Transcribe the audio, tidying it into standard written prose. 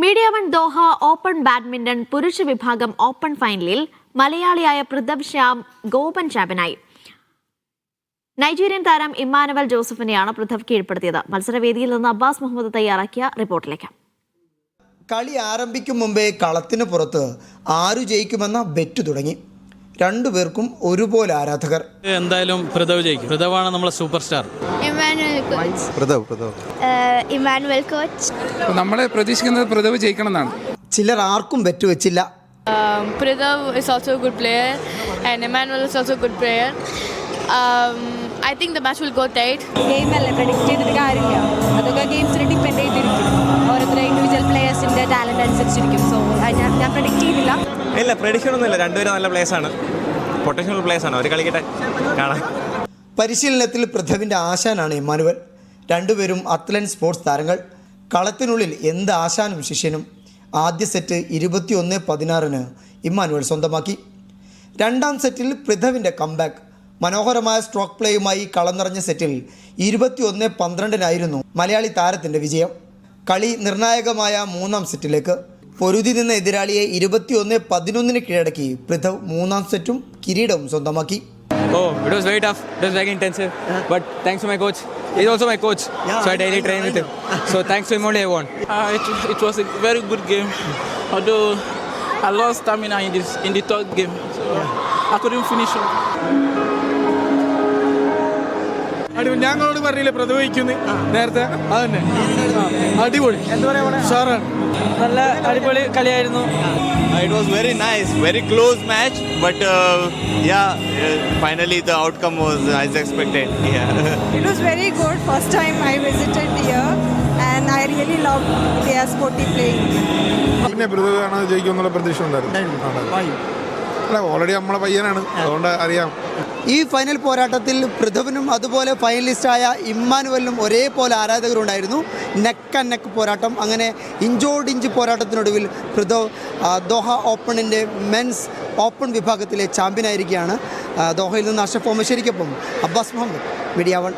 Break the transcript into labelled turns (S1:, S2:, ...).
S1: Media one Doha open badminton പുരുഷ വിഭാഗം open ഫൈനലിൽ മലയാളിയായ പൃഥവ് ശ്യാം ഗോപൻ ചാമ്പ്യനായി. നൈജീരിയൻ താരം ഇമ്മാനുവൽ ജോസഫിനെയാണ് പൃഥവ് കീഴ്പ്പെടുത്തിയത്. മത്സരവേദിയിൽ നിന്ന് അബ്ബാസ് മുഹമ്മദ് തയ്യാറാക്കിയ റിപ്പോർട്ടിലേക്ക്.
S2: കളി ആരംഭിക്കും മുമ്പേ കളത്തിന് പുറത്ത് ആരു ജയിക്കുമെന്ന ബെറ്റ് തുടങ്ങി. രണ്ടുപേർക്കും ഒരുപോലെ ആരാധകർ.
S3: എന്തായാലും പൃഥവ് ജയിക്കും. പൃഥവാണ് നമ്മളെ സൂപ്പർ സ്റ്റാർ.
S4: Emmanuel coach.
S5: നമ്മൾ പ്രതീക്ഷിക്കുന്നത് പൃഥവ് ജയിക്കണം എന്നാണ്.
S2: ചിലർ ആർക്കും ബെറ്റ് വെച്ചില്ല.
S4: Pritham is also a good player and Emmanuel is also a good player. I think the match will go tight.
S6: Game അല്ലേ predict ചെയ്തിട്ട് കാര്യമില്ല. അതൊക്കെ ഗെയിംസിനെ ഡിപ്പെൻഡ് ചെയ്തിരിക്കും. ഓരോരുത്തരുടെ ഇൻഡിവിജ്വൽ പ്ലേയേഴ്സിന്റെ ടാലന്റ് അനുസരിച്ചിരിക്കും. സോ ഞാൻ predict ചെയ്തില്ല.
S7: ഇല്ല, പ്രഡിക്ഷൻ ഒന്നുമില്ല. രണ്ടുപേരും നല്ല പ്ലേയേഴ്സാണ്, പൊട്ടൻഷ്യൽ പ്ലേയേഴ്സാണ്. അവർ കളിക്കട്ടെ, കാണാം.
S2: പരിശീലനത്തിൽ പൃഥവിൻ്റെ ആശാനാണ് ഇമ്മാനുവൽ. രണ്ടുപേരും അത്ലറ്റ് സ്പോർട്സ് താരങ്ങൾ. കളത്തിനുള്ളിൽ എന്ത് ആശാനും ശിഷ്യനും. ആദ്യ സെറ്റ് 21-16 ഇമ്മാനുവൽ സ്വന്തമാക്കി. രണ്ടാം സെറ്റിൽ പൃഥവിൻ്റെ കംബാക്ക്. മനോഹരമായ സ്ട്രോക്ക് പ്ലേയുമായി കളം നിറഞ്ഞ സെറ്റിൽ 21-12 മലയാളി താരത്തിൻ്റെ വിജയം. കളി നിർണായകമായ മൂന്നാം സെറ്റിലേക്ക്. പൊരുതി നിന്ന എതിരാളിയെ 21-11 കീഴടക്കി പൃഥവ് മൂന്നാം സെറ്റും കിരീടവും സ്വന്തമാക്കി.
S8: Oh, it was very tough. It was very intensive. But thanks to my coach. He's also my coach. So I daily train with him. So thanks to him only I won.
S9: It was a very good game. Although I lost stamina in the third game. So I couldn't finish it.
S5: ഞങ്ങളോട് പറഞ്ഞില്ലേ പൃഥവ് ജയിക്കുന്നു നേരത്തെ. അതന്നെ അടിപൊളി. സാറാണ്.
S8: നല്ല അടിപൊളി കളിയായിരുന്നു.
S7: It was very nice, very close match, but finally the outcome was as expected.
S6: It was very good. First time I visited here and I really loved their sporty playing.
S5: പിന്നെ പൃഥവ് ആണ് ജയിക്കുമെന്നുള്ള പ്രതീക്ഷ ഉണ്ടായിരുന്നു. ഓൾറെഡി നമ്മളെ പയ്യനാണ്, അതുകൊണ്ട് അറിയാം.
S2: ഈ final പോരാട്ടത്തിൽ പൃഥവിനും അതുപോലെ ഫൈനലിസ്റ്റായ ഇമ്മാനുവലിനും ഒരേപോലെ ആരാധകരുണ്ടായിരുന്നു. നെക്ക് ആൻഡ് നെക്ക് പോരാട്ടം. അങ്ങനെ ഇഞ്ചോടിഞ്ച് പോരാട്ടത്തിനൊടുവിൽ പൃഥവ് ദോഹ ഓപ്പണിൻ്റെ മെൻസ് ഓപ്പൺ വിഭാഗത്തിലെ ചാമ്പ്യനായിരിക്കുകയാണ്. ദോഹയിൽ നിന്ന് അഷ്റഫ് ഓമശ്ശേരിക്കൊപ്പം അബ്ബാസ് മുഹമ്മദ്, മീഡിയ വൺ.